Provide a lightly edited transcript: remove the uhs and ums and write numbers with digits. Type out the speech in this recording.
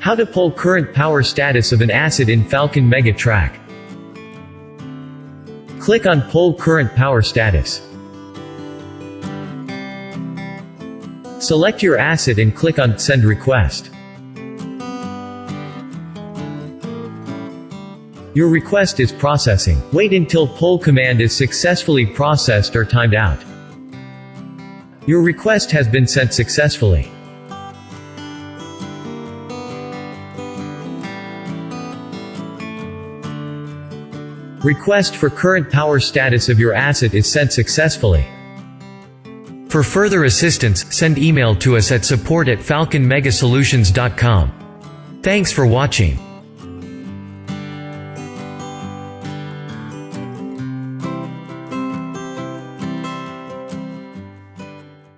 How to pull current power status of an asset in Falcon Mega Track. Click on Pull Current Power Status. Select your asset and click on Send Request. Your request is processing. Wait until pull command is successfully processed or timed out. Your request has been sent successfully. Request for current power status of your asset is sent successfully. For further assistance, send email to us at support@falconmegasolutions.com. Thanks for watching.